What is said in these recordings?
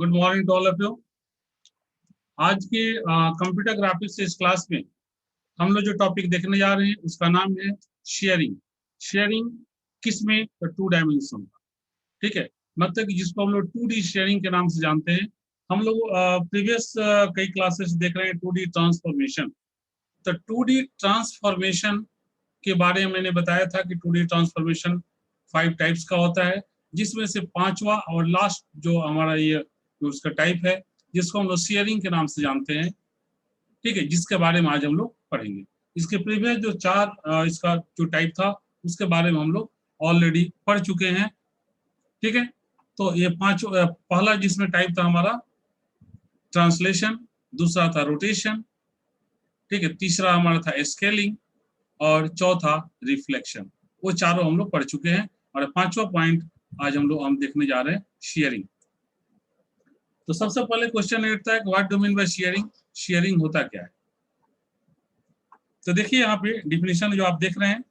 Good morning to all of you. आज के computer graphics इस क्लास में हम लोग जो टॉपिक देखने जा रहे हैं उसका नाम है शेयरिंग। शेयरिंग किस में? तो 2 डायमेंशन का। ठीक है, मतलब कि जिसको हम लोग 2D शेयरिंग के नाम से जानते हैं। हम लोग प्रीवियस कई क्लासेस देख रहे हैं 2D ट्रांसफॉर्मेशन। तो 2D ट्रांसफॉर्मेशन के बारे में मैंने बताया था कि 2D ट्रांसफॉर्मेशन 5 टाइप्स का होता है, जिसमें से 5वां और लास्ट जो हमारा ये उसका टाइप है जिसको हम लोग शेयरिंग के नाम से जानते हैं। ठीक है, जिसके बारे में आज हम लोग पढ़ेंगे। इसके प्रीवियस जो 4 इसका जो टाइप था उसके बारे में हम लोग ऑलरेडी पढ़ चुके हैं। ठीक है, तो ये 5 पहला जिसमें टाइप था हमारा ट्रांसलेशन, दूसरा था रोटेशन, ठीक है, तीसरा हमारा था स्केलिंग और चौथा रिफ्लेक्शन। वो चारों हम लोग पढ़ चुके हैं और 5वां पॉइंट आज हम देखने जा रहे हैं शेयरिंग। तो सबसे पहले क्वेश्चन उठता है कि what do mean by sharing? Sharing होता क्या है? तो देखिए यहाँ पे डिफिनेशन जो आप देख रहे हैं,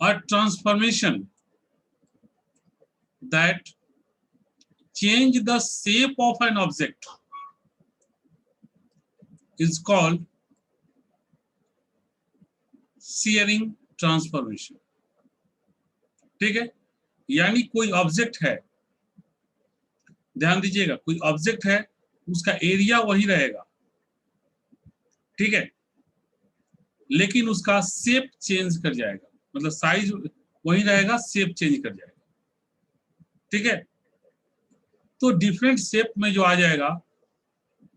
a transformation that change the shape of an object is called sharing transformation. ठीक है, यानी कोई ऑब्जेक्ट है, ध्यान दीजिएगा, कोई ऑब्जेक्ट है, उसका एरिया वही रहेगा, ठीक है, लेकिन उसका शेप चेंज कर जाएगा, मतलब साइज वही रहेगा, शेप चेंज कर जाएगा। ठीक है, तो डिफरेंट शेप में जो आ जाएगा,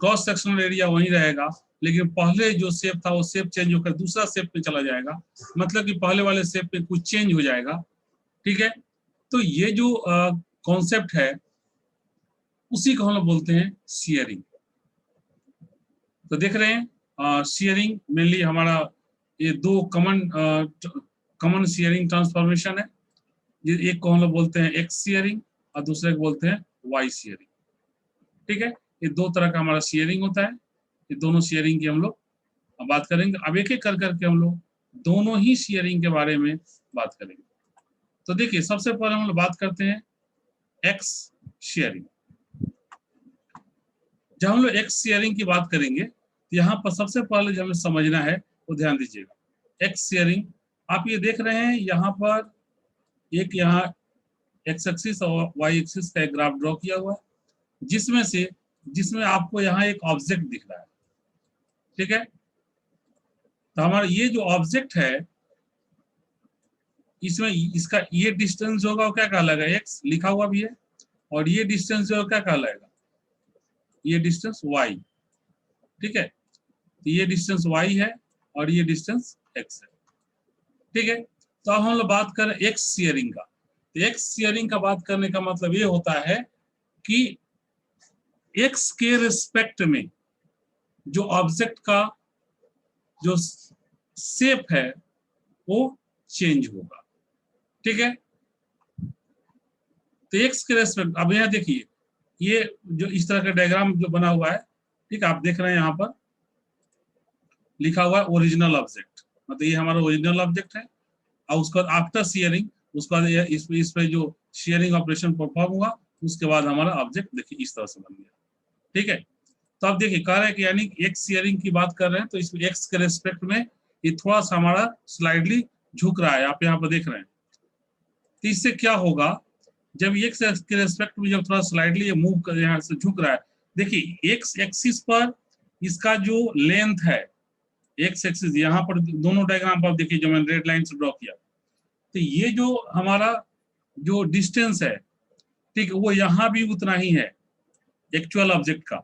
क्रॉस सेक्शनल एरिया वही रहेगा, लेकिन पहले जो शेप था वो शेप चेंज होकर दूसरा शेप में चला जाएगा, मतलब कि पहले वाले शेप में कुछ चेंज हो जाएगा। ठीक है, तो ये जो कॉन्सेप्ट है उसी को हम लोग बोलते हैं शेयरिंग। तो देख रहे हैं शेयरिंग मेनली हमारा ये 2 कॉमन शेयरिंग ट्रांसफॉर्मेशन है। एक को हम लोग बोलते हैं एक्स शेयरिंग और दूसरे को बोलते हैं वाई शेयरिंग। ठीक है, ये 2 तरह का हमारा शेयरिंग होता है। ये दोनों शेयरिंग की हम लोग बात करेंगे। अब एक एक कर करके हम लोग दोनों ही शेयरिंग के बारे में बात करेंगे। तो देखिए सबसे पहले हम लोग बात करते हैं एक्स शेयरिंग। जब हम लोग एक्स शेयरिंग की बात करेंगे तो यहाँ पर सबसे पहले जो हमें समझना है वो ध्यान दीजिएगा। एक्स शेयरिंग आप ये देख रहे हैं, यहाँ पर एक यहाँ एक्स एक्सिस और वाई एक्सिस का एक ग्राफ ड्रॉ किया हुआ है, जिसमें आपको यहाँ एक ऑब्जेक्ट दिख रहा है। ठीक है, तो हमारा ये जो ऑब्जेक्ट है इसमें इसका ये डिस्टेंस होगा वो क्या कहलाएगा? एक्स लिखा हुआ भी है, और ये डिस्टेंस जो है क्या कहलाएगा? ये डिस्टेंस वाई। ठीक है, तो ये डिस्टेंस वाई है और ये डिस्टेंस एक्स है। ठीक है, तो अब हम लोग बात करें एक्स शेयरिंग का। तो एक्स शेयरिंग का बात करने का मतलब ये होता है कि एक्स के रिस्पेक्ट में जो ऑब्जेक्ट का जो शेप है वो चेंज होगा। ठीक है, तो एक्स के रेस्पेक्ट, अब यहाँ देखिए ये जो इस तरह का डायग्राम जो बना हुआ है, ठीक है, आप देख रहे हैं यहाँ पर लिखा हुआ है ओरिजिनल ऑब्जेक्ट, मतलब ये हमारा ओरिजिनल ऑब्जेक्ट है। और उसके बाद आफ्टर शेयरिंग, उसके बाद इस पे जो शेयरिंग ऑपरेशन परफॉर्म हुआ उसके बाद हमारा ऑब्जेक्ट देखिए इस तरह से बन गया। ठीक है, तो आप देखिए कह रहे हैं कि यानी एक्स शेयरिंग की बात कर रहे हैं, तो इसमें एक्स के रेस्पेक्ट में ये थोड़ा सा हमारा स्लाइडली झुक रहा है, आप यहाँ पर देख रहे हैं। तो इससे क्या होगा, जब एक्स के रेस्पेक्ट में जब थोड़ा स्लाइडली ये मूव कर यहाँ से झुक रहा है, देखिए एक्स एक्सिस पर इसका जो लेंथ है, एक्स एक्सिस यहाँ पर दोनों डायग्राम पर देखिए जो मैंने रेड लाइन से ड्रॉ किया, तो ये जो हमारा जो डिस्टेंस है, ठीक है, वो यहाँ भी उतना ही है एक्चुअल ऑब्जेक्ट का।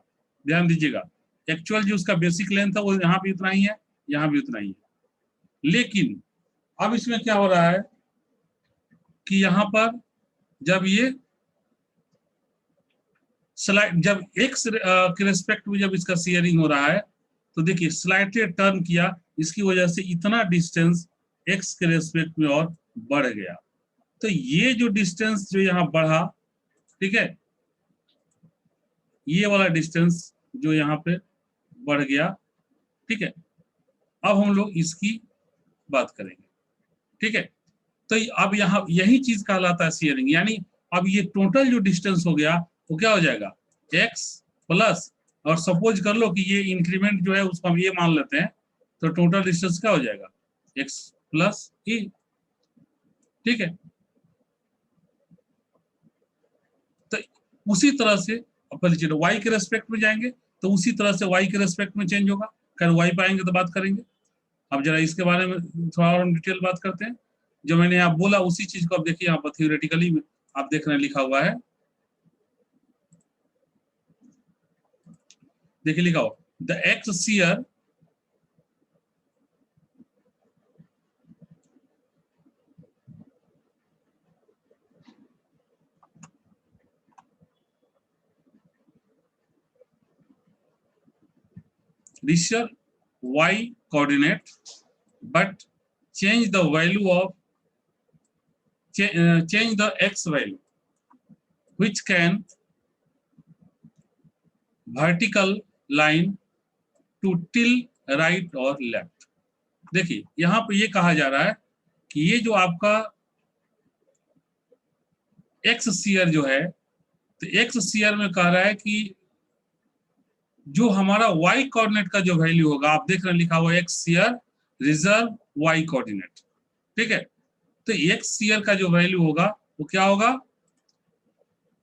ध्यान दीजिएगा, एक्चुअल जो उसका बेसिक लेंथ है वो यहाँ भी उतना ही है, यहाँ भी उतना ही है। लेकिन अब इसमें क्या हो रहा है कि यहाँ पर जब ये जब एक्स के रिस्पेक्ट में जब इसका शेयरिंग हो रहा है, तो देखिए स्लाइटली टर्न किया, इसकी वजह से इतना डिस्टेंस एक्स के रिस्पेक्ट में और बढ़ गया। तो ये जो डिस्टेंस जो यहाँ बढ़ा, ठीक है, ये वाला डिस्टेंस जो यहाँ पे बढ़ गया। ठीक है, अब हम लोग इसकी बात करेंगे। ठीक है, तो अब यहाँ यही चीज कहलाता है शेयरिंग, यानी अब ये टोटल जो डिस्टेंस हो गया वो क्या हो जाएगा, x प्लस, और सपोज कर लो कि ये इंक्रीमेंट जो है उसको हम ये मान लेते हैं, तो टोटल डिस्टेंस क्या हो जाएगा, x प्लस e। ठीक है, तो उसी तरह से अपन y के रेस्पेक्ट में जाएंगे तो उसी तरह से y के रेस्पेक्ट में चेंज होगा। खैर y पे आएंगे तो बात करेंगे। अब जरा इसके बारे में थोड़ा और डिटेल बात करते हैं। जो मैंने यहाँ बोला उसी चीज को अब देखिए यहाँ पर थ्योरेटिकली आप देख रहे हैं लिखा हुआ है, देखिए लिखा हुआ the X shear reaches y coordinate but change the value of change the x value which can vertical line to tilt right or left। देखिए यहाँ पे ये कहा जा रहा है कि ये जो आपका एक्स सीयर जो है, तो एक्स सीयर में कह रहा है कि जो हमारा y कोऑर्डिनेट का जो वैल्यू होगा, आप देख रहे हैं लिखा हुआ X shear reserve y coordinate. ठीक है, तो एक्स सीयर का जो वैल्यू होगा वो क्या होगा,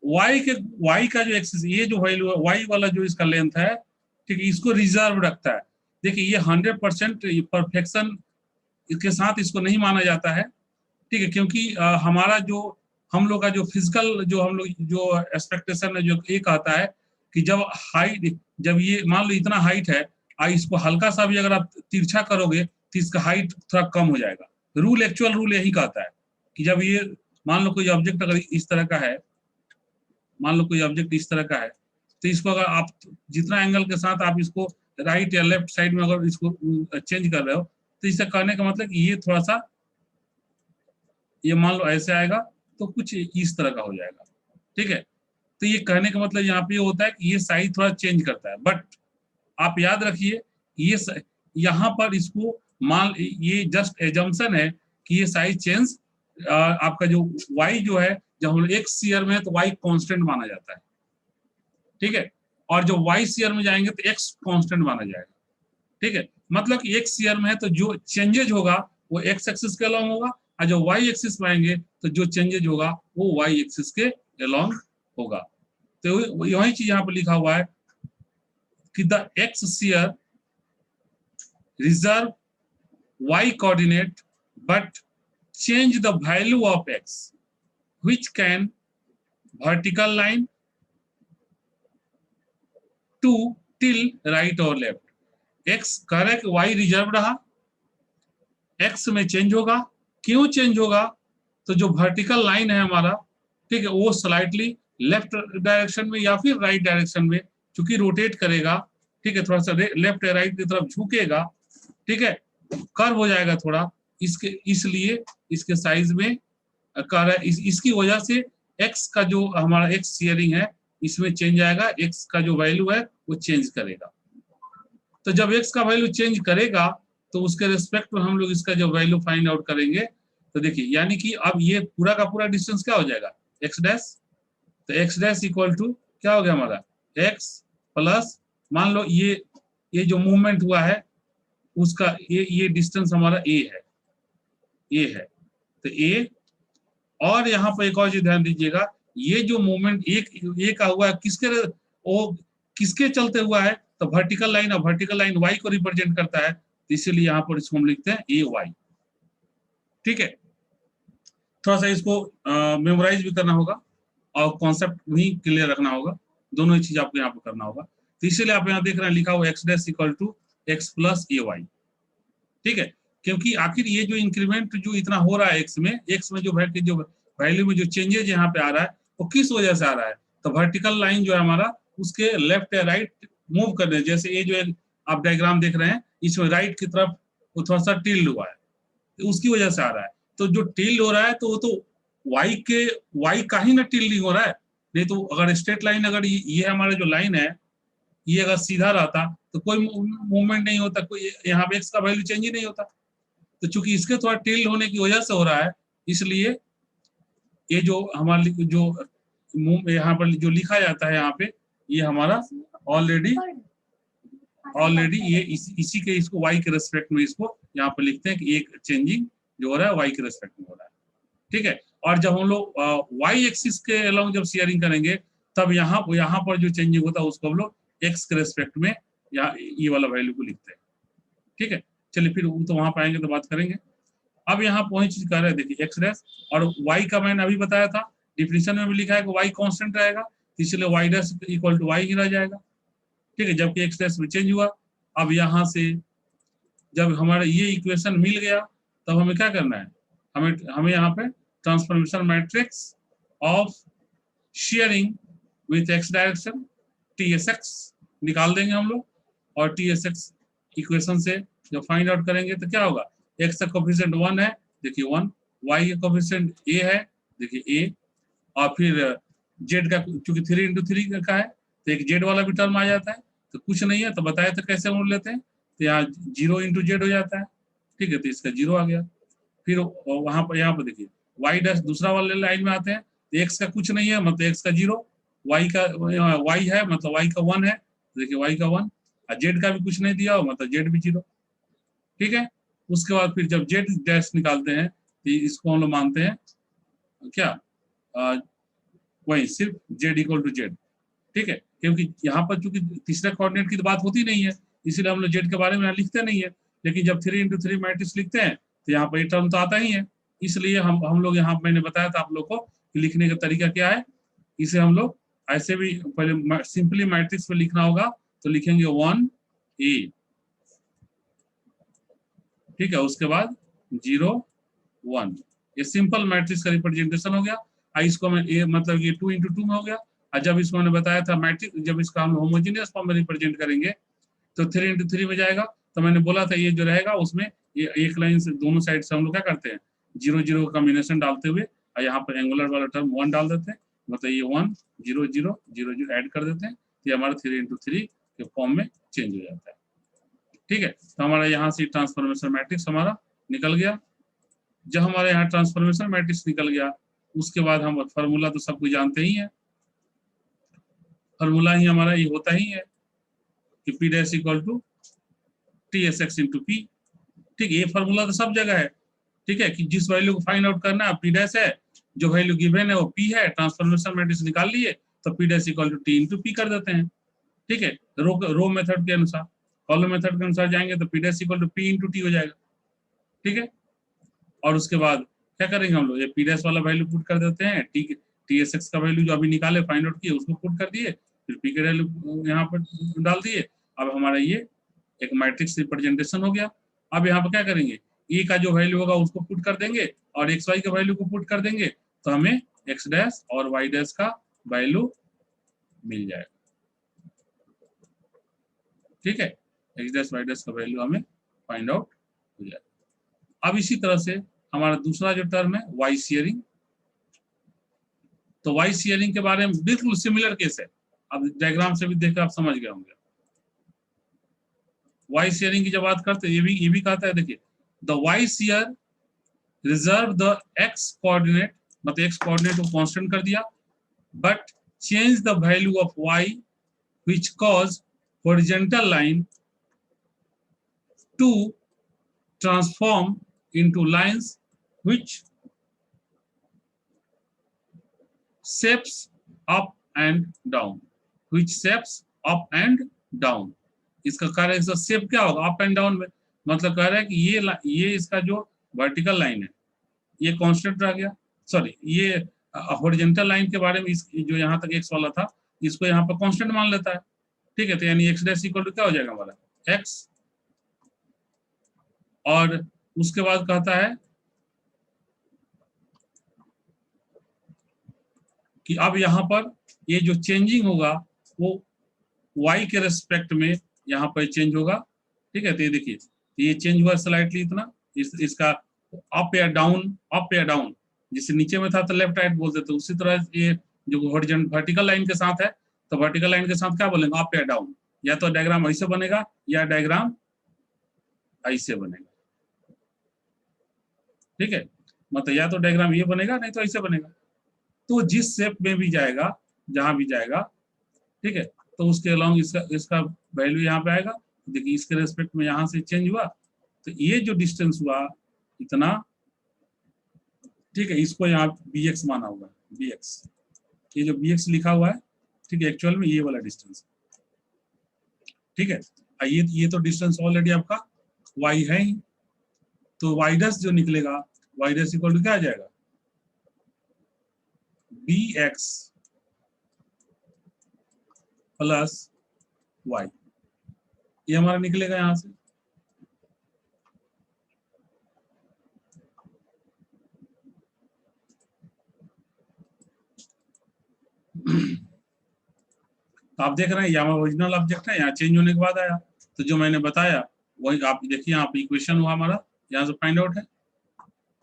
y का जो एक्सिस, ये जो वैल्यू है y वाला जो इसका लेंथ है, ठीक है, इसको रिजर्व रखता है। देखिए ये 100% परफेक्शन इसके साथ इसको नहीं माना जाता है। ठीक है, क्योंकि हमारा जो हम लोग का जो फिजिकल जो हम लोग जो एक्सपेक्टेशन है जो ये कहता है कि जब हाइट, जब ये मान लो इतना हाइट है, इसको हल्का सा भी अगर आप तिरछा करोगे तो इसका हाइट थोड़ा कम हो जाएगा। रूल, एक्चुअल रूल यही कहता है कि जब ये मान लो कोई ऑब्जेक्ट अगर इस तरह का है, मान लो कोई ऑब्जेक्ट इस तरह का है, तो इसको अगर आप जितना एंगल के साथ आप इसको राइट या लेफ्ट साइड में अगर इसको चेंज कर रहे हो, तो इससे कहने का मतलब ये थोड़ा सा, ये मान लो ऐसे आएगा तो कुछ इस तरह का हो जाएगा। ठीक है, तो ये कहने का मतलब यहाँ पे होता है कि ये साइज थोड़ा चेंज करता है। बट आप याद रखिए ये यहाँ पर इसको मान, ये जस्ट एजम्पशन है कि ये साइज चेंज आपका जो y जो है, जब हम एक्स सीयर में है तो y कांस्टेंट माना जाता है। ठीक है, और जब y सीयर में जाएंगे तो x कांस्टेंट माना जाएगा। ठीक है, मतलब कि एक्स सीयर में है तो जो चेंजेज होगा वो एक्स एक्सिस के अलॉन्ग होगा, और जो y एक्सिस में आएंगे तो जो चेंजेज होगा वो y एक्सिस के अलॉन्ग होगा। तो वही चीज यहाँ पर लिखा हुआ है कि the X shear reserve y coordinate but change the value of x which can vertical line to tilt right or left। x कह रहा है कि y रिजर्व रहा, x में चेंज होगा। क्यों चेंज होगा, तो जो वर्टिकल लाइन है हमारा, ठीक है, वो स्लाइटली लेफ्ट डायरेक्शन में या फिर राइट डायरेक्शन में चूंकि रोटेट करेगा, ठीक है, थोड़ा सा लेफ्ट या राइट की तरफ झुकेगा, ठीक है, कर्व हो जाएगा थोड़ा, इसके इसलिए इसके साइज में कह रहा है, इसकी वजह से x का जो हमारा x सीयरिंग है इसमें चेंज आएगा, x का जो वैल्यू है वो चेंज करेगा। तो जब x का वैल्यू चेंज करेगा तो उसके रिस्पेक्ट में हम लोग इसका जो वैल्यू फाइंड आउट करेंगे। तो देखिए यानी कि अब ये पूरा का पूरा डिस्टेंस क्या हो जाएगा, x डैश, तो x डैश इक्वल टू क्या हो गया हमारा x प्लस, मान लो ये जो मूवमेंट हुआ है उसका ये डिस्टेंस हमारा a है, तो a, और यहाँ पर एक और चीज ध्यान दीजिएगा, ये जो मूवमेंट एक का हुआ है किसके चलते हुआ है, तो वर्टिकल लाइन, और वर्टिकल लाइन y को रिप्रेजेंट करता है, तो इसीलिए यहाँ पर इसको हम लिखते हैं ay। ठीक है, थोड़ा सा इसको मेमोराइज भी करना होगा और कॉन्सेप्ट भी क्लियर रखना होगा, दोनों ही चीज आपको यहाँ पर करना होगा। तो इसीलिए आप यहाँ देख रहे हैं लिखा हुआ x dash equal to x plus ay। ठीक है, क्योंकि आखिर ये जो इंक्रीमेंट जो इतना हो रहा है x में जो वैल्यू में जो चेंजेज यहाँ पे आ रहा है वो किस वजह से आ रहा है, तो वर्टिकल लाइन जो है हमारा उसके लेफ्ट या राइट मूव करने, जैसे ये जो आप डायग्राम देख रहे हैं इसमें राइट की तरफ वो थोड़ा सा टिल्ड हुआ है, तो उसकी वजह से आ रहा है। तो जो टिल्ड हो रहा है तो वो तो y का ही ना टिल्डिंग हो रहा है, नहीं तो अगर स्ट्रेट लाइन, अगर ये हमारा जो लाइन है ये अगर सीधा रहता तो कोई मूवमेंट नहीं होता, कोई यहाँ पे x का वैल्यू चेंज ही नहीं होता। तो चूंकि इसके थोड़ा टिल्ड होने की वजह से हो रहा है, इसलिए ये जो हमारे जो यहाँ पर जो लिखा जाता है यहाँ पे, ये हमारा ऑलरेडी ये इसी के इसको y के रेस्पेक्ट में इसको यहाँ पे लिखते हैं कि एक चेंजिंग जो हो रहा है y के रेस्पेक्ट में हो रहा है, ठीक है। और जब हम लोग y एक्सिस के अलोंग जब शेयरिंग करेंगे तब यहाँ पर जो चेंजिंग होता है उसको हम लोग x के रेस्पेक्ट में ये वाला वैल्यू को लिखते हैं, ठीक है। चलिए फिर तो वहां पर आएंगे तो बात करेंगे। अब यहाँ वही चीज कर रहे हैं, देखिए एक्स डैश और y का मैंने अभी बताया था, डिफिनीशन में भी लिखा है कि y कांस्टेंट रहेगा, इसलिए y dash equal to y ही रह जाएगा, ठीक है, जबकि एक्स डैश में चेंज हुआ। अब यहाँ से जब हमारा ये इक्वेशन मिल गया तब हमें क्या करना है, हमें यहाँ पे transformation matrix of shearing with x direction TSX निकाल देंगे हम लोग, और TSX इक्वेशन से जब फाइंड आउट करेंगे तो क्या होगा, x का कोफिशिएंट 1 है, देखिए 1, y का कोफिशिएंट a है, देखिए a, और फिर z का चूंकि 3 इंटू 3 का है तो एक z वाला भी टर्म आ जाता है, तो कुछ नहीं है तो बताए तो कैसे मोड़ लेते हैं, तो यहाँ 0 इंटू जेड हो जाता है, ठीक है, तो इसका 0 आ गया। फिर वहां पर यहाँ पर देखिए y डैश दूसरा वाले लाइन में आते हैं, तो x का कुछ नहीं है मतलब x का 0, y है मतलब y का 1 है, देखिए y का 1, और z का भी कुछ नहीं दिया हो मतलब z भी 0, ठीक है। उसके बाद फिर जब z डैश निकालते हैं तो इसको हम लोग मानते हैं क्या, वही सिर्फ z इक्वल टू z, ठीक है, क्योंकि यहाँ पर चूंकि तीसरे कोऑर्डिनेट की तो बात होती नहीं है, इसीलिए हम लोग z के बारे में लिखते नहीं है, लेकिन जब 3 इंटू 3 मैट्रिक्स लिखते हैं तो यहाँ पर ये टर्म तो आता ही है, इसलिए हम लोग यहाँ मैंने बताया था आप लोग को कि लिखने का तरीका क्या है, इसे हम लोग ऐसे भी पहले सिंपली मैट्रिक्स में लिखना होगा तो लिखेंगे 1a, ठीक है, उसके बाद 0 1, ये सिंपल मैट्रिक्स का रिप्रेजेंटेशन हो गया। इसको मैं ये मतलब ये 2 इंटू 2 में हो गया, और जब इसको मैंने बताया था मैट्रिक्स जब इसका हम होमोजेनियस फॉर्म में रिप्रेजेंट करेंगे तो 3 इंटू 3 में जाएगा, तो मैंने बोला था ये जो रहेगा उसमें ये एक लाइन से दोनों साइड से हम लोग क्या करते हैं 0 0 कॉम्बिनेशन डालते हुए और यहाँ पर एंगुलर वाला टर्म 1 डाल देते हैं, मतलब ये 1 0 0 0 0 ऐड कर देते हैं, तो ये हमारा 3 इंटू 3 के फॉर्म में चेंज हो जाता है, ठीक है। तो हमारा यहाँ से ट्रांसफॉर्मेशन मैट्रिक्स हमारा निकल गया। जब हमारे यहाँ ट्रांसफॉर्मेशन मैट्रिक्स निकल गया उसके बाद हम फॉर्मूला तो सब कुछ जानते ही है, फॉर्मूला ही हमारा ये होता ही है कि P dash equal to TSX into P, ठीक है, ये फॉर्मूला तो सब जगह है, ठीक है, कि जिस वैल्यू को फाइंड आउट करना है P डैश है, जो वैल्यू गिवन है वो P है, ट्रांसफॉर्मेशन मैट्रिक्स निकाल लिए तो P dash equal to T into P कर देते हैं, ठीक है, रो मेथड के अनुसार, कॉलम मेथड के अनुसार जाएंगे तो P dash equal to P into T हो जाएगा, ठीक है। और उसके बाद क्या करेंगे हम लोग, ये P डैश वाला वैल्यू पुट कर देते हैं, TSX का वैल्यू जो अभी निकाले फाइंड आउट किए उसको पुट कर दिए, फिर P के वैल्यू यहाँ पर डाल दिए, अब हमारा ये एक मैट्रिक्स रिप्रेजेंटेशन हो गया। अब यहाँ पर क्या करेंगे, E का जो वैल्यू होगा उसको पुट कर देंगे और XY के वैल्यू को पुट कर देंगे, तो हमें X डैश और Y डैश का वैल्यू मिल जाएगा, ठीक है, X डैश Y डैश का वैल्यू हमें फाइंड आउट हो जाएगा। अब इसी तरह से हमारा दूसरा जो टर्म है वाई शेयरिंग, तो वाई शेयरिंग के बारे में बिल्कुल सिमिलर केस है, अब डायग्राम से भी देखकर आप समझ गए होंगे। वाई शेयरिंग की जब बात करते हैं ये भी कहता है, देखिए the Y shear reserve the X coordinate, मतलब एक्स कोऑर्डिनेट को कांस्टेंट कर दिया, but change the value of Y which cause horizontal line to transform into lines which shapes up and down, which shapes up and down, इसका कार्य इसका shape क्या होगा up and down में, मतलब कह रहा है कि ये इसका जो वर्टिकल लाइन है ये कांस्टेंट रह गया, सॉरी ये हॉरिजॉन्टल लाइन के बारे में जो यहाँ तक x वाला था इसको यहाँ पर कांस्टेंट मान लेता है, ठीक है, तो यानी x डैश इक्वल टू क्या हो जाएगा हमारा x, और उसके बाद कहता है कि अब यहाँ पर ये जो चेंजिंग होगा वो y के रेस्पेक्ट में यहाँ पर चेंज होगा, ठीक है, तो ये देखिए ये चेंज हुआ स्लाइटली इतना, इसका अप या डाउन, जिससे नीचे में था तो लेफ्ट राइट बोलते थे, उसी तरह ये जो हॉरिजॉन्टल वर्टिकल लाइन के साथ है तो वर्टिकल लाइन के साथ क्या बोलेंगे अप या डाउन, या तो डायग्राम ऐसे बनेगा या डायग्राम ऐसे बनेगा, ठीक है, मतलब या तो डायग्राम ये बनेगा नहीं तो ऐसे बनेगा, तो जिस शेप में भी जाएगा, जहां भी जाएगा, ठीक है, तो उसके अलॉन्ग इसका वैल्यू यहाँ पे आएगा। देखिए इसके रेस्पेक्ट में यहाँ से चेंज हुआ, तो ये जो डिस्टेंस हुआ इतना, ठीक है, इसको यहाँ bx माना हुआ है, bx, ये जो bx लिखा हुआ है, ठीक है, एक्चुअल में ये वाला डिस्टेंस, ठीक है। ये तो डिस्टेंस ऑलरेडी आपका y है ही, तो y डैश जो निकलेगा, y डैश इक्वल टू क्या आ जाएगा, bx प्लस y, ये हमारा निकलेगा यहां से। तो आप देख रहे हैं यहाँ ओरिजिनल ऑब्जेक्ट है, यहाँ चेंज होने के बाद आया, तो जो मैंने बताया वही आप देखिए, यहाँ पे इक्वेशन हुआ हमारा, यहाँ से फाइंड आउट है,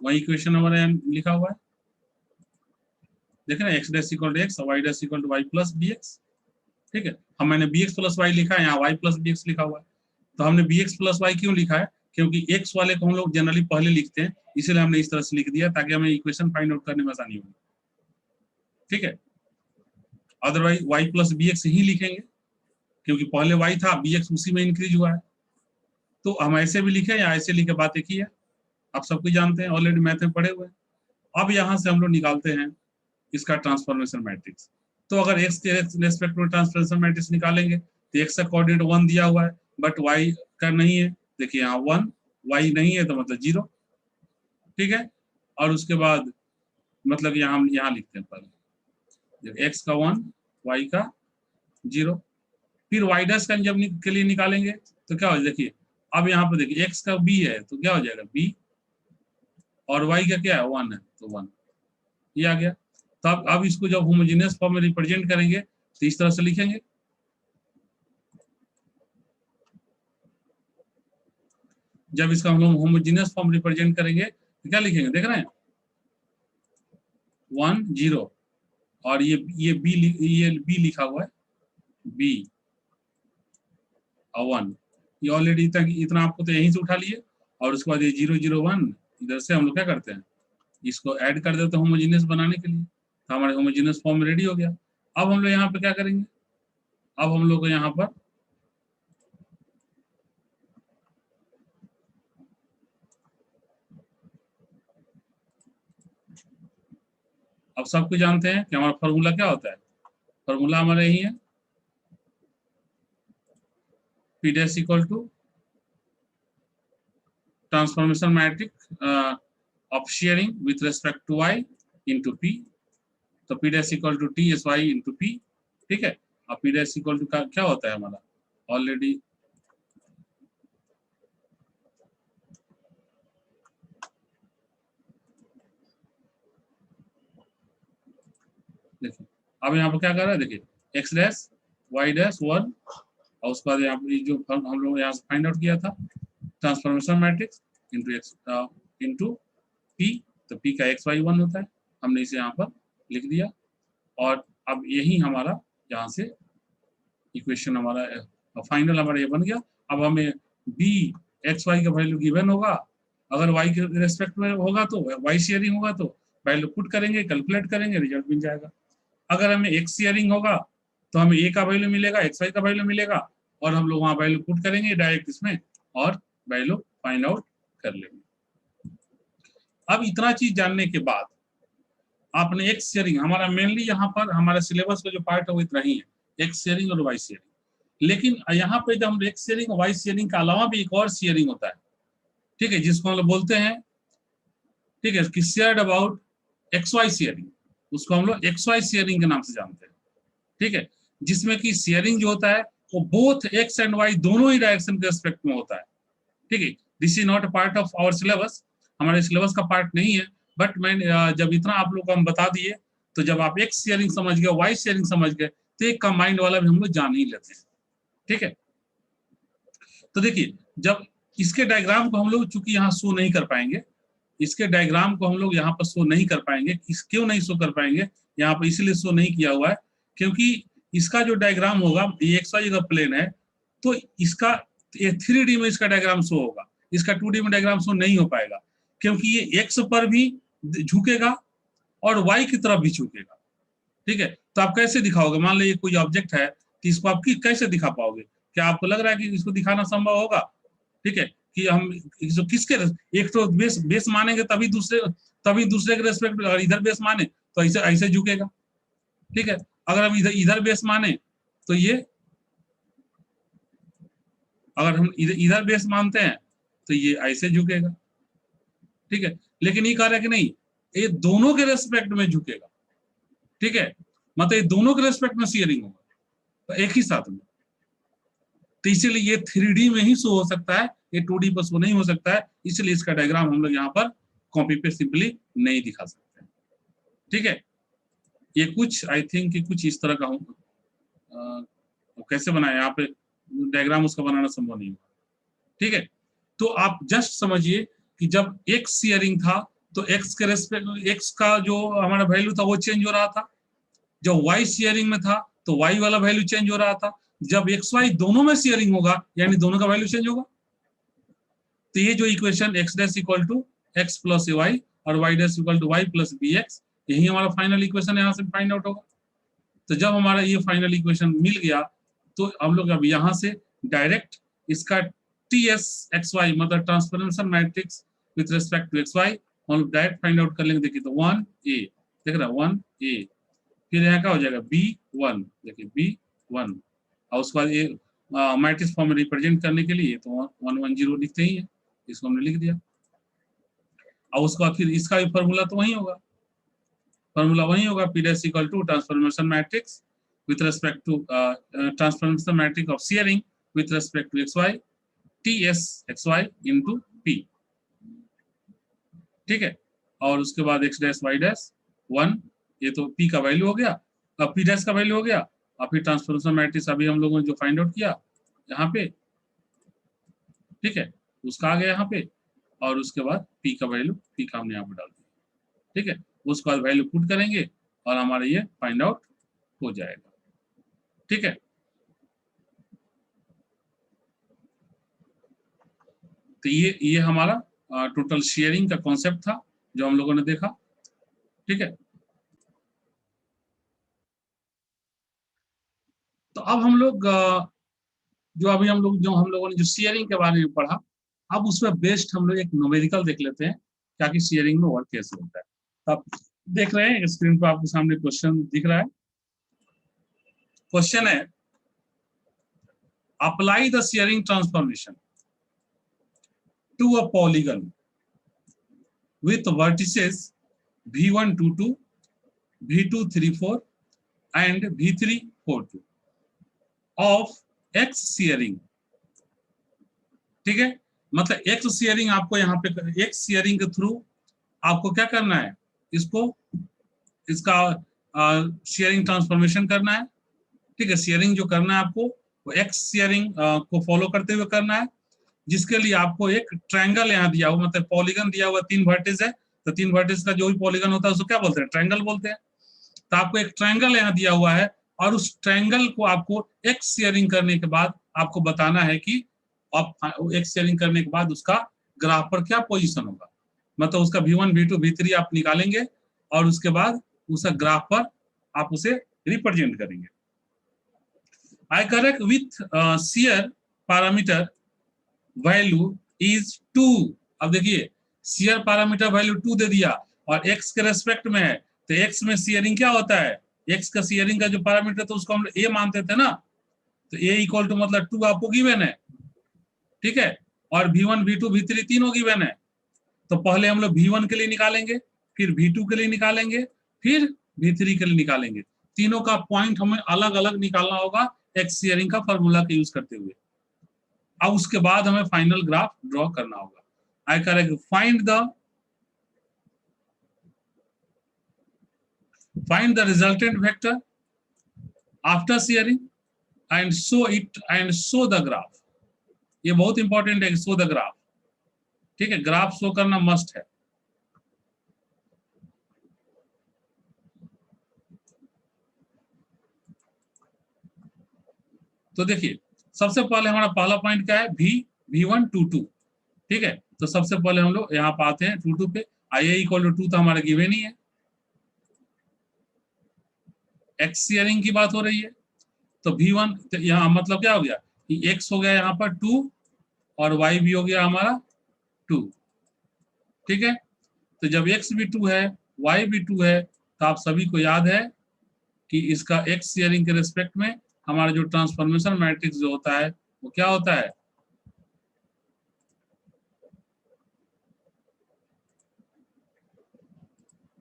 वही इक्वेशन हमारा यहाँ लिखा हुआ है, देख रहे हैं, X dash equal to X, Y dash equal to Y plus B X, ठीक है। हम मैंने बी एक्स प्लस वाई लिखा है, यहाँ वाई प्लस बी एक्स लिखा हुआ है। तो हमने बी एक्स प्लस वाई क्यों लिखा है, क्योंकि एक्स वाले को हम लोग जनरली पहले लिखते हैं, इसीलिए हमने इस तरह से लिख दिया ताकि हमें इक्वेशन फाइंड आउट करने में आसानी होगी, ठीक है। Otherwise Y plus B X ही लिखेंगे, क्योंकि पहले वाई था, बी एक्स उसी में इंक्रीज हुआ है। तो हम ऐसे भी लिखे या ऐसे लिखे, बात एक ही है, आप सब कुछ जानते हैं, ऑलरेडी मैथ में पढ़े हुए हैं। अब यहाँ से हम लोग निकालते हैं इसका ट्रांसफॉर्मेशन मैट्रिक्स। तो अगर एक्स के रेस्पेक्ट में ट्रांसफॉर्मेशन मैट्रिक्स निकालेंगे तो एक्स का कोऑर्डिनेट 1 दिया हुआ है, बट वाई का नहीं है, देखिए यहाँ 1, वाई नहीं है तो मतलब 0, ठीक है। और उसके बाद मतलब यहाँ हम यहाँ लिखते हैं पहले, एक्स का 1, वाई का 0, फिर वाई डैश का जब के लिए निकालेंगे तो क्या हो जाए, देखिए अब यहाँ पर देखिए एक्स का b है तो क्या हो जाएगा b, और y का क्या है 1 है तो 1, ये आ गया। तो अब इसको जब होमोजेनियस फॉर्म में रिप्रेजेंट करेंगे तो इस तरह से लिखेंगे, जब इसका हम लोग होमोजेनियस फॉर्म रिप्रेजेंट करेंगे तो क्या लिखेंगे, देख रहे हैं 1 0, और ये b लिखा हुआ है, b और 1, ये ऑलरेडी इतना आपको तो यहीं से उठा लिए, और उसके बाद ये 0 0 1 इधर से हम लोग क्या करते हैं, इसको ऐड कर देते हैं होमोजेनियस बनाने के लिए, तो हमारे होमोजेनियस फॉर्म रेडी हो गया। अब हम लोग यहाँ पे क्या करेंगे, अब हम लोग यहाँ पर अब सब कुछ जानते हैं कि हमारा फॉर्मूला क्या होता है, फॉर्मूला हमारा यही है, P dash equal to transformation matrix of shearing with respect to y into p, तो P dash equal to T S Y into p, ठीक है। और P डैश इक्वल टू क्या होता है हमारा, ऑलरेडी देखिए, अब यहाँ पर क्या कर रहा है, देखिए एक्स डैश वाई डैश 1, और उसके बाद यहाँ पर जो हम लोग यहाँ से फाइंड आउट किया था transformation matrix into x into P, तो पी का एक्स वाई 1 होता है, हमने इसे यहाँ पर लिख दिया। और अब यही हमारा यहाँ से इक्वेशन हमारा फाइनल हमारा ये बन गया। अब हमें बी एक्स वाई का वैल्यू गिवन होगा, अगर वाई के रेस्पेक्ट में होगा तो वाई शेयरिंग होगा तो वैल्यू पुट करेंगे, कैलकुलेट करेंगे, रिजल्ट मिल जाएगा। अगर हमें एक्स शेयरिंग होगा तो हमें ए का वैल्यू मिलेगा, एक्स वाई का वैल्यू मिलेगा, और हम लोग वहाँ वैल्यू पुट करेंगे डायरेक्ट इसमें और वैल्यू फाइंड आउट कर लेंगे। अब इतना चीज जानने के बाद आपने एक्स शेयरिंग, हमारा मेनली यहाँ पर हमारा सिलेबस का जो पार्ट है वो इतना ही है, एक्स शेयरिंग और वाई शेयरिंग। लेकिन यहाँ पे जब हम एक्स शेयरिंग और वाई शेयरिंग के अलावा भी एक और शेयरिंग होता है, ठीक है, जिसको हम लोग बोलते हैं, ठीक है, कि shared about X Y shearing, उसको हम लोग एक्स वाई शेयरिंग के नाम से जानते हैं, ठीक है, जिसमें कि शेयरिंग जो होता है वो बोथ एक्स एंड वाई दोनों ही डायरेक्शन के रेस्पेक्ट में होता है, ठीक है। This is not a part of our syllabus, हमारे सिलेबस का पार्ट नहीं है, बट मैं जब इतना आप लोग को हम बता दिए तो जब आप एक्स शेयरिंग समझ गए, वाई शेयरिंग समझ गए, तो एक कंबाइंड वाला भी हम लोग जान ही लेते हैं, ठीक है। तो देखिए, जब इसके डायग्राम को हम लोग चूंकि यहाँ शो नहीं कर पाएंगे, इसके डायग्राम को हम लोग यहाँ पर शो नहीं कर पाएंगे, क्यों नहीं शो कर पाएंगे, यहाँ पर इसलिए शो नहीं किया हुआ है क्योंकि इसका जो डायग्राम होगा, ये एक्स वाई का प्लेन है, तो इसका 3D में इसका डायग्राम शो होगा, इसका 2D में डायग्राम शो नहीं हो पाएगा, क्योंकि ये एक्स पर भी झुकेगा और y की तरफ भी झुकेगा। ठीक है, तो आप कैसे दिखाओगे? मान लीजिए कोई ऑब्जेक्ट है, तो इसको आप कैसे दिखा पाओगे? क्या आपको लग रहा है कि इसको दिखाना संभव होगा? ठीक है, कि हम किसके एक तो बेस मानेंगे तभी दूसरे के रेस्पेक्ट, और इधर बेस माने तो ऐसे ऐसे झुकेगा। ठीक है, अगर हम इधर बेस माने तो ये, अगर हम इधर बेस मानते हैं तो ये ऐसे झुकेगा। ठीक है, लेकिन ये कह रहा है कि नहीं, ये दोनों के रेस्पेक्ट में झुकेगा। ठीक है, मतलब ये दोनों के रेस्पेक्ट में शियरिंग होगा, तो एक ही साथ में। तो इसीलिए ये 3D में ही शो हो सकता है, ये 2D पर शो नहीं हो सकता है, इसलिए इसका डायग्राम हम लोग यहाँ पर कॉपी पे सिंपली नहीं दिखा सकते। ठीक है, ये कुछ आई थिंक कि कुछ इस तरह का हूँ, कैसे बनाए यहाँ पे डायग्राम, उसका बनाना संभव नहीं होगा। ठीक है, तो आप जस्ट समझिए कि जब एक्स शियरिंग था तो एक्स के रेस्पेक्ट, एक्स का जो हमारा वैल्यू था वो चेंज हो रहा था। जब वाई शेयरिंग में था तो वाई वाला वैल्यू चेंज हो रहा था। जब एक्स वाई दोनों में शेयरिंग होगा यानी दोनों का वैल्यू चेंज होगा। तो ये जो equation X dash equal to X plus A Y और Y dash equal to Y plus B X, यही हमारा फाइनल इक्वेशन यहाँ से फाइंड आउट होगा। तो जब हमारा ये फाइनल इक्वेशन मिल गया तो हम लोग अब यहाँ से डायरेक्ट इसका टी एस एक्स वाई मतलब transformation matrix with respect to X Y हम लोग डायरेक्ट फाइंड आउट कर लेंगे। देखिए तो 1 ए, देख रहा 1 ए, फिर यहाँ क्या हो जाएगा B1, देखिए B1, और उसके बाद ये मैट्रिक्स फॉर्म में रिप्रेजेंट करने के लिए तो 110 लिखते ही है, इसको हमने लिख दिया। और उसके बाद फिर इसका भी फॉर्मूला तो वही होगा, फॉर्मूला वही होगा, P dash equal to transformation matrix with respect to transformation matrix of shearing with respect to X Y TS X Y into P। ठीक है, और उसके बाद एक्स डैश वाई डैश 1, ये तो P का वैल्यू हो गया, अब P डैश का वैल्यू हो गया, और फिर ट्रांसफॉर्मेशन मैट्रिक्स अभी हम लोगों ने जो फाइंड आउट किया यहाँ पे, ठीक है, उसका आ गया यहाँ पे, और उसके बाद P का वैल्यू, P का हमने यहाँ पे डाल दिया। ठीक है, उसके बाद वैल्यू पुट करेंगे और हमारा ये फाइंड आउट हो जाएगा। ठीक है, तो ये हमारा टोटल शेयरिंग का कॉन्सेप्ट था जो हम लोगों ने देखा। ठीक है, तो अब हम लोग जो हम लोगों ने जो शेयरिंग के बारे में पढ़ा, अब उसमें बेस्ड हम लोग एक न्यूमेरिकल देख लेते हैं ताकि शेयरिंग में वर्क कैसे होता है। तो आप देख रहे हैं स्क्रीन पर आपके सामने क्वेश्चन दिख रहा है। क्वेश्चन है apply the sharing transformation to a polygon with vertices V122, V234 and V342 of X sharing. ठीक है, मतलब X शेयरिंग आपको यहाँ पे X शेयरिंग के थ्रू आपको क्या करना है, इसका शेयरिंग ट्रांसफॉर्मेशन करना है। ठीक है, शेयरिंग जो करना है आपको वो X शेयरिंग को फॉलो करते हुए करना है, जिसके लिए आपको एक ट्रायंगल यहाँ दिया हुआ, मतलब पॉलीगन दिया हुआ, 3 वर्टिस है, तो 3 वर्टिस का जो भी पॉलीगन होता है उसको क्या बोलते हैं, ट्रायंगल बोलते हैं। तो आपको एक ट्रायंगल यहाँ दिया हुआ है और उस ट्रायंगल को आपको एक्स शेयरिंग करने के बाद आपको बताना है कि आप एक्स शेयरिंग करने के बाद उसका ग्राफ पर क्या पोजीशन होगा, मतलब उसका V1, V2, V3 आप निकालेंगे और उसके बाद उसका ग्राफ पर आप उसे रिप्रेजेंट करेंगे। आई correct with share parameter value is 2। अब देखिए शेयर पैरामीटर वैल्यू 2 दे दिया और x के रेस्पेक्ट में है, तो x में शेयरिंग क्या होता है, x का शेयरिंग का जो पैरामीटर तो उसको हम a मानते थे ना, तो a इक्वल टू मतलब 2 आपको गिवन है। ठीक है, और V1, V2, V3 तीनों गिवन है, तो पहले हम लोग V1 के लिए निकालेंगे, फिर V2 के लिए निकालेंगे, फिर V3 के लिए निकालेंगे। तीनों का पॉइंट हमें अलग अलग निकालना होगा एक्स शेयरिंग का फॉर्मूला का यूज करते हुए। अब उसके बाद हमें फाइनल ग्राफ ड्रॉ करना होगा। आई correct find the resultant vector after sharing and show the graph. ये बहुत इंपॉर्टेंट है, शो द ग्राफ। ठीक है, ग्राफ शो करना मस्ट है। तो देखिए सबसे पहले हमारा पहला पॉइंट क्या है, V122। ठीक है, तो सबसे पहले हम लोग यहाँ पे आते हैं 22 पे, IA इक्वल टू 2 तो हमारा गिवन ही है। एक्स शेयरिंग की बात हो रही है, तो V1 तो यहाँ मतलब क्या हो गया कि x हो गया यहाँ पर 2 और y भी हो गया हमारा 2। ठीक है, तो जब x भी 2 है, y भी 2 है, तो आप सभी को याद है कि इसका x शेयरिंग के रिस्पेक्ट में हमारा जो ट्रांसफॉर्मेशन मैट्रिक्स जो होता है वो क्या होता है,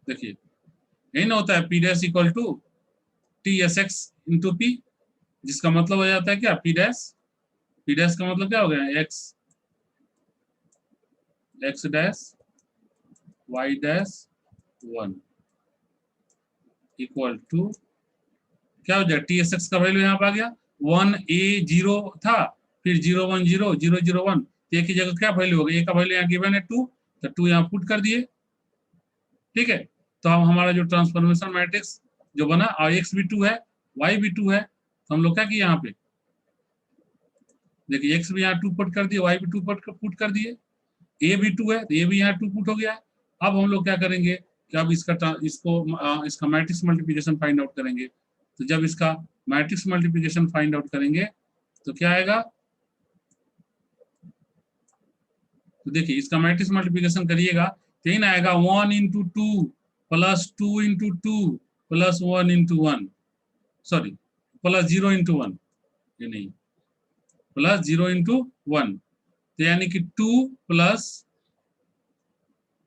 देखिए यही ना होता है, P dash equal to T S X into P, जिसका मतलब हो जाता है क्या P डैश का मतलब क्या हो गया X dash Y dash 1 equal to क्या हो जाए, टी एस एक्स का वैल्यू यहाँ पे आ गया 1 a 0 था, फिर 0 1 0 0 0 1, ए की जगह क्या वैल्यू हो गई, ए का वैल्यू यहाँ गिवन है 2, तो 2 यहाँ पुट कर दिए। ठीक है, तो हम हमारा जो ट्रांसफॉर्मेशन मैट्रिक्स जो बना और एक्स भी 2 है वाई भी 2 है, तो हम लोग क्या किए यहाँ पे देखिए एक्स भी यहाँ 2 पुट कर दिए, वाई भी 2 पुट कर दिए, ए भी 2 है तो ए भी यहाँ 2 पुट हो गया। अब हम लोग क्या करेंगे कि अब इसका मैट्रिक्स मल्टीप्लिकेशन फाइंड आउट करेंगे। तो जब इसका मैट्रिक्स मल्टीप्लिकेशन फाइंड आउट करेंगे तो क्या आएगा, तो देखिए इसका मैट्रिक्स मल्टीप्लिकेशन करिएगा तो इन आएगा 1 into 2 plus 2 into 2 plus 1 into 1, sorry plus 0 into 1, ये नहीं प्लस 0 इंटू 1, तो यानी कि 2 प्लस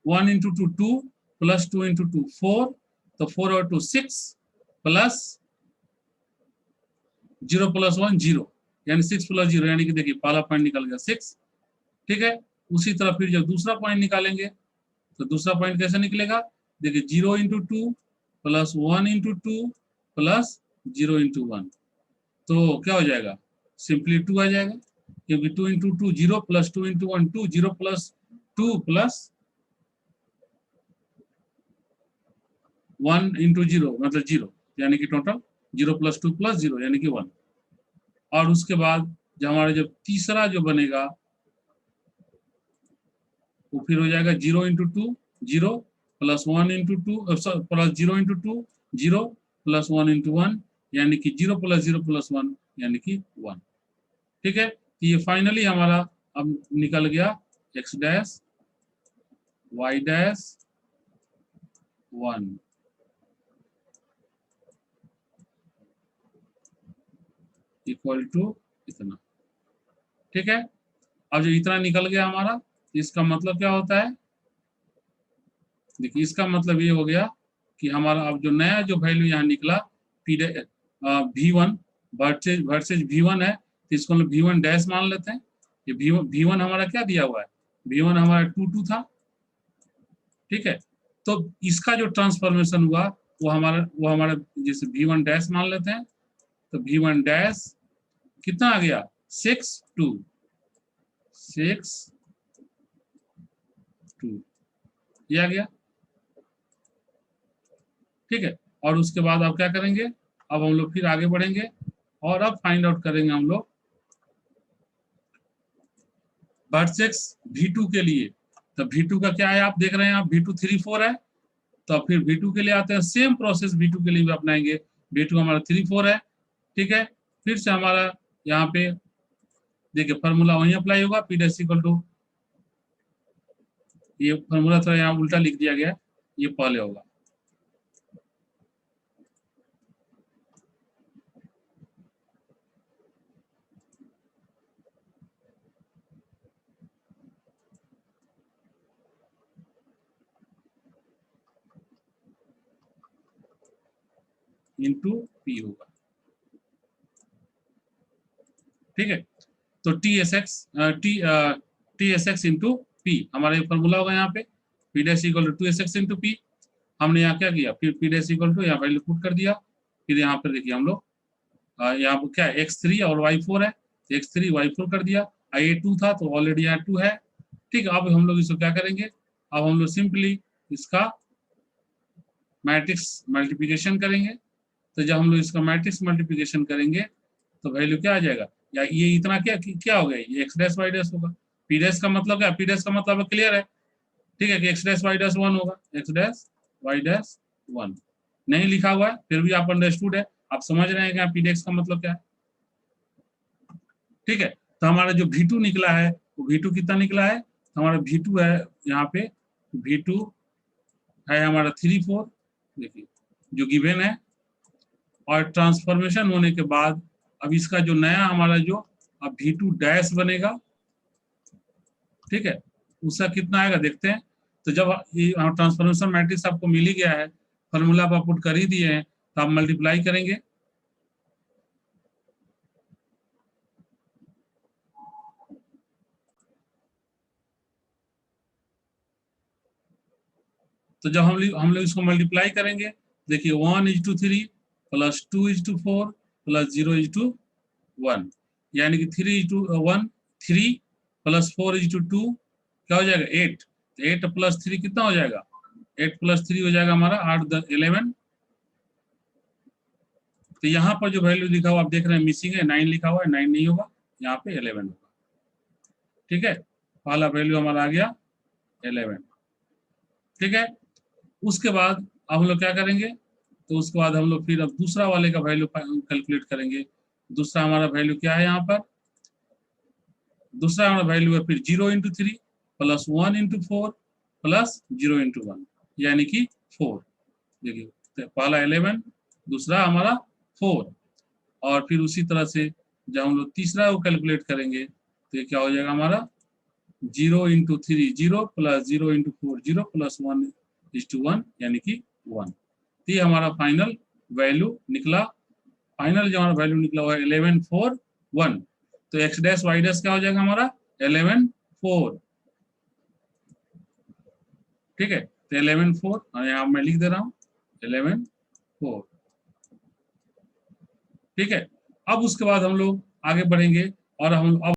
1 इंटू 2 2 प्लस 2 इंटू 2 4, तो 4 और 2 6 प्लस 0 प्लस 1 0, यानी 6 प्लस 0, यानी कि देखिए पहला पॉइंट निकल गया 6। ठीक है, उसी तरह फिर जब दूसरा पॉइंट निकालेंगे तो दूसरा पॉइंट कैसे निकलेगा, देखिए 0 into 2 plus 1 into 2 plus 0 into 1, तो क्या हो जाएगा सिंपली 2 आ जाएगा, क्योंकि 2 into 2 0 plus 2 into 1 2, 0 plus 2 plus 1 into 0 मतलब 0, यानी कि टोटल 0 प्लस 2 प्लस 0 यानी कि 1। और उसके बाद जब हमारा जब तीसरा जो बनेगा वो फिर हो जाएगा 0 into 2 0 plus 1 into 2 plus 0 into 2 0 plus 1 into 1, यानी कि 0 प्लस 0 प्लस 1 यानी कि 1। ठीक है, तो ये फाइनली हमारा अब निकल गया X dash Y dash 1 equal to इतना। ठीक है, अब जो इतना निकल गया हमारा, इसका मतलब क्या होता है, देखिए इसका मतलब ये हो गया कि हमारा अब जो नया जो वैल्यू यहाँ निकला V1 वर्सेज V1 है, तो इसको हम V1 डैश मान लेते हैं। ये V1 हमारा क्या दिया हुआ है, V1 हमारा 2 था। ठीक है, तो इसका जो ट्रांसफॉर्मेशन हुआ वो हमारा जैसे V1 डैश मान लेते हैं, तो V1 डैश कितना आ गया 6 2 6 2, ये आ गया। ठीक है, और उसके बाद अब क्या करेंगे, अब हम लोग फिर आगे बढ़ेंगे और अब फाइंड आउट करेंगे हम लोग वर्सेस V2 के लिए। तो V2 का क्या है आप देख रहे हैं, आप V2 3 4 है, तो फिर V2 के लिए आते हैं, सेम प्रोसेस V2 के लिए भी अपनाएंगे। V2 हमारा 3 4 है। ठीक है, फिर से हमारा यहाँ पे देखिए फॉर्मूला वहीं अप्लाई होगा, P डैश इक्वल टू, ये फॉर्मूला थोड़ा यहाँ उल्टा लिख दिया गया, ये पहले होगा इंटू P होगा। ठीक है, तो T S X into P हमारा ये फॉर्मूला होगा यहाँ पे, P dash equal to 2sx into P. हमने यहाँ क्या किया, फिर P डैश इक्वल टू यहाँ वैल्यू पुट कर दिया, फिर यहाँ पर देखिए हम लोग यहाँ पर क्या x3 और y4 है, x3 y4 कर दिया, a2 था तो ऑलरेडी यहाँ 2 है। ठीक है, अब हम लोग इसको क्या करेंगे, अब हम लोग सिंपली इसका मैट्रिक्स मल्टीप्लिकेशन करेंगे। तो जब हम लोग इसका मैट्रिक्स मल्टीप्लिकेशन करेंगे तो वैल्यू क्या आ जाएगा, या ये इतना क्या हो गया, ये एक्स डैश वाई डैश होगा। पी डैश का मतलब क्या, पी डैश का मतलब क्लियर है। ठीक है, कि एक्स डैश वाई डैश 1 होगा, एक्स डैश वाई डैश 1। नहीं लिखा हुआ है फिर भी आप अंडरस्टूड है, आप समझ रहे हैं कि पीडीएक्स का मतलब क्या है। ठीक है, तो हमारा जो V2 निकला है वो V2 कितना निकला है, तो हमारा V2 है यहाँ पे, V2 है हमारा 3 4, देखिए जो गिवन है, और ट्रांसफॉर्मेशन होने के बाद अब इसका जो नया हमारा जो अब V2 डैश बनेगा, ठीक है, उसका कितना आएगा देखते हैं। तो जब ये ट्रांसफॉर्मेशन मैट्रिक्स आपको मिल ही गया है, फॉर्मूला आप पुट कर ही दिए हैं, तो आप मल्टीप्लाई करेंगे, तो जब हम लोग इसको मल्टीप्लाई करेंगे, देखिए 1:3 + 2:4 + 0:1, यानी कि 3:1, 3 + 4:2 क्या हो जाएगा 8, 8 + 3 कितना हो जाएगा, 8 + 3 हो जाएगा हमारा 8 10 11। तो यहाँ पर जो वैल्यू लिखा हुआ आप देख रहे हैं मिसिंग है, 9 लिखा हुआ है, 9 नहीं होगा, यहाँ पे 11 होगा। ठीक है, पहला वैल्यू हमारा आ गया 11। ठीक है, उसके बाद अब हम लोग क्या करेंगे, तो उसके बाद हम लोग फिर अब दूसरा वाले का वैल्यू कैलकुलेट करेंगे। दूसरा हमारा वैल्यू क्या है यहाँ पर, दूसरा हमारा वैल्यू है फिर 0:3 + 1:4 + 0:1, यानी कि 4। देखिए तो पहला 11, दूसरा हमारा 4, और फिर उसी तरह से जब हम लोग तीसरा वो कैलकुलेट करेंगे तो ये क्या हो जाएगा हमारा 0:3 0 + 0:4 0 + 1:1, यानी कि 1। तो ये हमारा फाइनल वैल्यू निकला। फाइनल जो हमारा वैल्यू निकला हुआ है 11 4 1, तो x डैश y डैश क्या हो जाएगा हमारा 11 4। ठीक है, तो 11 4 यहाँ मैं लिख दे रहा हूँ 11 4। ठीक है, अब उसके बाद हम लोग आगे बढ़ेंगे और हम अब